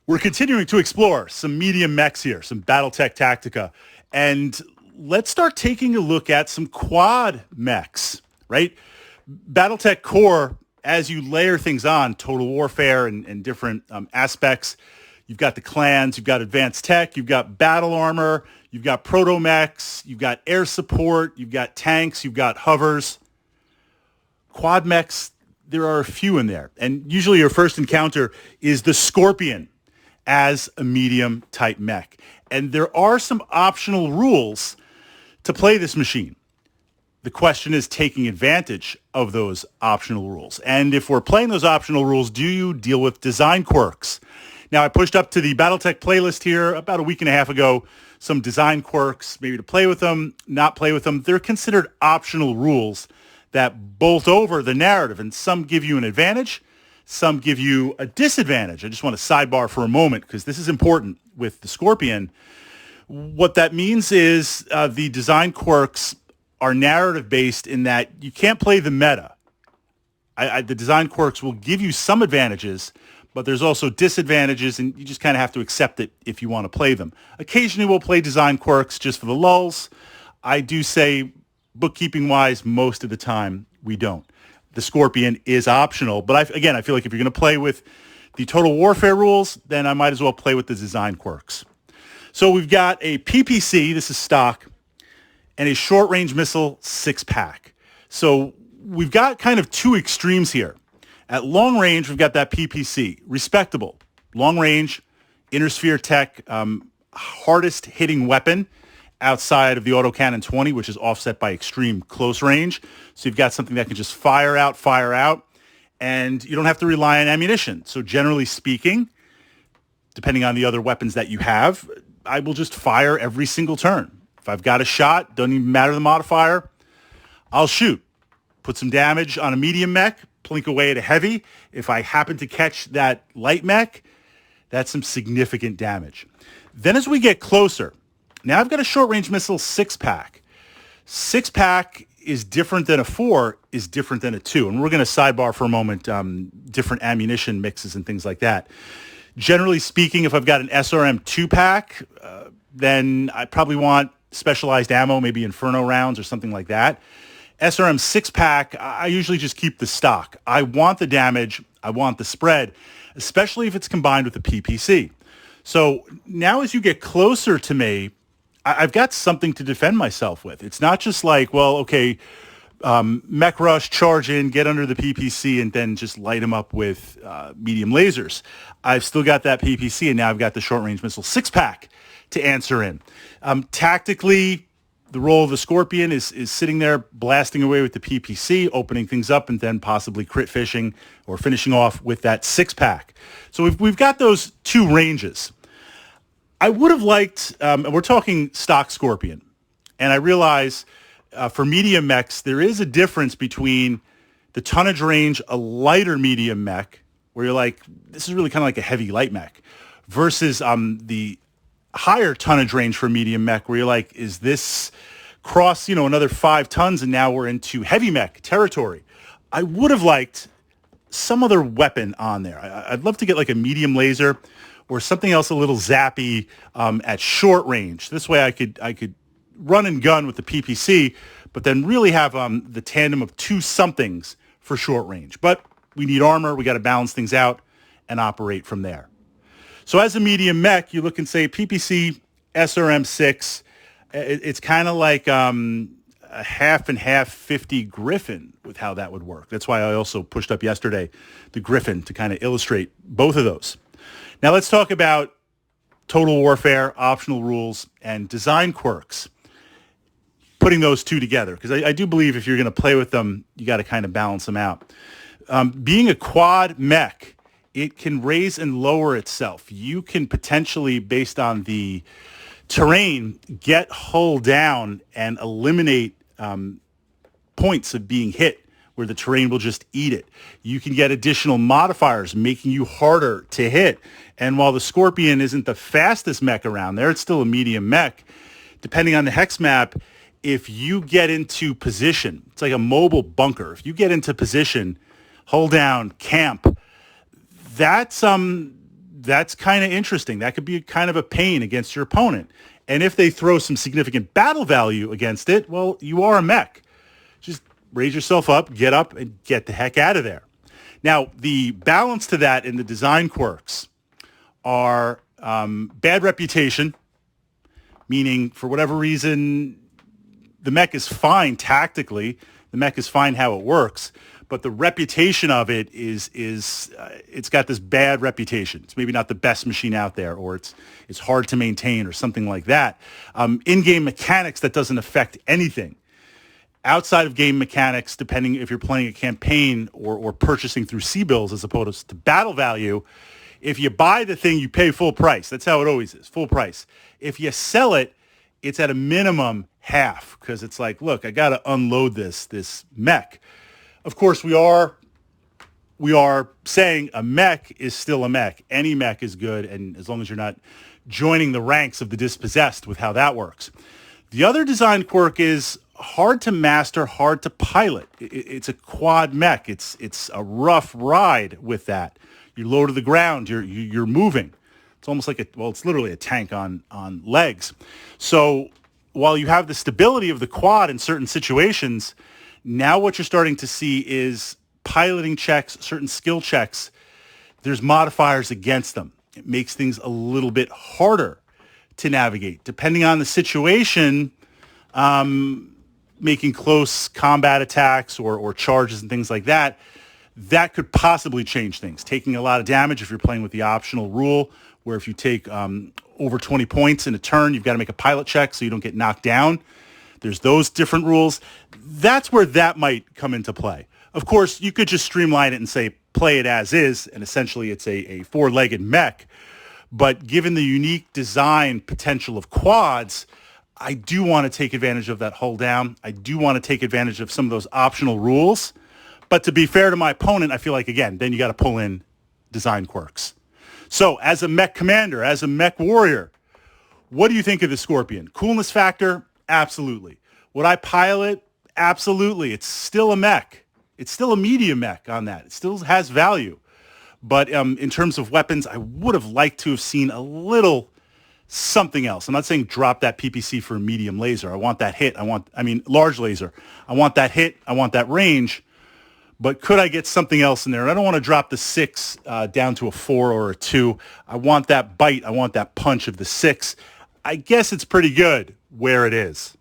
We're continuing to explore some medium mechs here, some Battletech Tactica, and let's start taking a look at some quad mechs, right? Battletech Core, as you layer things on, Total Warfare and different aspects, you've got the clans, you've got advanced tech, you've got battle armor, you've got proto mechs, you've got air support, you've got tanks, you've got hovers. Quad mechs, there are a few in there, and usually your first encounter is the Scorpion as a medium type mech. And there are some optional rules to play this machine. The question is taking advantage of those optional rules. And if we're playing those optional rules, do you deal with design quirks? Now, I pushed up to the Battletech playlist here about a week and a half ago, some design quirks, maybe to play with them, not play with them. They're considered optional rules that bolt over the narrative, and some give you an advantage, some give you a disadvantage. I just want to sidebar for a moment because this is important with the Scorpion. What that means is the design quirks are narrative based in that you can't play the meta. The design quirks will give you some advantages, but there's also disadvantages, and you just kind of have to accept it if you want to play them. Occasionally we'll play design quirks just for the lulls. I do say bookkeeping wise, most of the time we don't. The Scorpion is optional, but I feel like if you're going to play with the Total Warfare rules, then I might as well play with the design quirks. So we've got a PPC, this is stock, and a short-range missile 6-pack. So we've got kind of two extremes here. At long range, we've got that PPC, respectable. Long range, inner sphere tech, hardest hitting weapon outside of the autocannon 20, which is offset by extreme close range. So you've got something that can just fire out, and you don't have to rely on ammunition. So generally speaking, depending on the other weapons that you have, I will just fire every single turn. If I've got a shot, doesn't even matter the modifier, I'll shoot. Put some damage on a medium mech, plink away at a heavy. If I happen to catch that light mech, that's some significant damage. Then as we get closer, now I've got a short-range missile 6-pack. 6-pack is different than a 4, is different than a 2. And we're going to sidebar for a moment, different ammunition mixes and things like that. Generally speaking, if I've got an SRM 2-pack, then I probably want specialized ammo, maybe Inferno rounds or something like that. SRM 6-pack, I usually just keep the stock. I want the damage. I want the spread, especially if it's combined with the PPC. So now as you get closer to me, I've got something to defend myself with. It's not just like, well, okay, mech rush, charge in, get under the PPC, and then just light them up with medium lasers. I've still got that PPC, and now I've got the short-range missile 6-pack to answer in. Tactically, the role of the Scorpion is sitting there blasting away with the PPC, opening things up, and then possibly crit fishing or finishing off with that 6-pack. So we've got those two ranges. I would have liked, we're talking stock Scorpion, and I realize for medium mechs, there is a difference between the tonnage range, a lighter medium mech, where you're like, this is really kind of like a heavy light mech, versus the higher tonnage range for medium mech, where you're like, is this cross, another 5 tons, and now we're into heavy mech territory. I would have liked some other weapon on there. I'd love to get like a medium laser or something else a little zappy at short range. This way I could run and gun with the PPC, but then really have the tandem of 2 somethings for short range. But we need armor. We got to balance things out and operate from there. So as a medium mech, you look and say PPC, SRM 6. It's kind of like a half and half 50 Griffin with how that would work. That's why I also pushed up yesterday the Griffin to kind of illustrate both of those. Now let's talk about Total Warfare, optional rules, and design quirks. Putting those two together, because I do believe if you're going to play with them, you got to kind of balance them out. Being a quad mech, it can raise and lower itself. You can potentially, based on the terrain, get hull down and eliminate points of being hit where the terrain will just eat it. You can get additional modifiers making you harder to hit. And while the Scorpion isn't the fastest mech around there, it's still a medium mech. Depending on the hex map, if you get into position, it's like a mobile bunker. If you get into position, hold down, camp, that's that's kind of interesting. That could be kind of a pain against your opponent. And if they throw some significant battle value against it, well, you are a mech. Just raise yourself up, get up, and get the heck out of there. Now, the balance to that in the design quirks are bad reputation, meaning for whatever reason, the mech is fine tactically. The mech is fine how it works. But the reputation of it is it's got this bad reputation. It's maybe not the best machine out there, or it's hard to maintain or something like that. In-game mechanics that doesn't affect anything. Outside of game mechanics, depending if you're playing a campaign or purchasing through C-bills as opposed to battle value, if you buy the thing, you pay full price. That's how it always is, full price. If you sell it, it's at a minimum half, because it's like, look, I got to unload this mech. Of course, we are saying a mech is still a mech. Any mech is good, and as long as you're not joining the ranks of the dispossessed with how that works. The other design quirk is hard to master, hard to pilot. It's a quad mech. It's a rough ride with that. You're low to the ground. You're moving. It's almost like it's literally a tank on legs. So while you have the stability of the quad in certain situations, now what you're starting to see is piloting checks, certain skill checks. There's modifiers against them. It makes things a little bit harder to navigate. Depending on the situation, making close combat attacks or charges and things like that, that could possibly change things. Taking a lot of damage if you're playing with the optional rule, where if you take over 20 points in a turn, you've got to make a pilot check so you don't get knocked down. There's those different rules. That's where that might come into play. Of course, you could just streamline it and say, play it as is, and essentially it's a four-legged mech. But given the unique design potential of quads, I do want to take advantage of that hull down. I do want to take advantage of some of those optional rules. But to be fair to my opponent, I feel like, again, then you got to pull in design quirks. So as a mech commander, as a mech warrior, what do you think of the Scorpion? Coolness factor? Absolutely. Would I pilot? Absolutely. It's still a mech. It's still a medium mech on that. It still has value. But in terms of weapons, I would have liked to have seen a little something else. I'm not saying drop that PPC for a medium laser. I want that hit. Large laser. I want that hit. I want that range. But could I get something else in there? I don't want to drop the 6 down to a 4 or a 2. I want that bite. I want that punch of the 6. I guess it's pretty good where it is.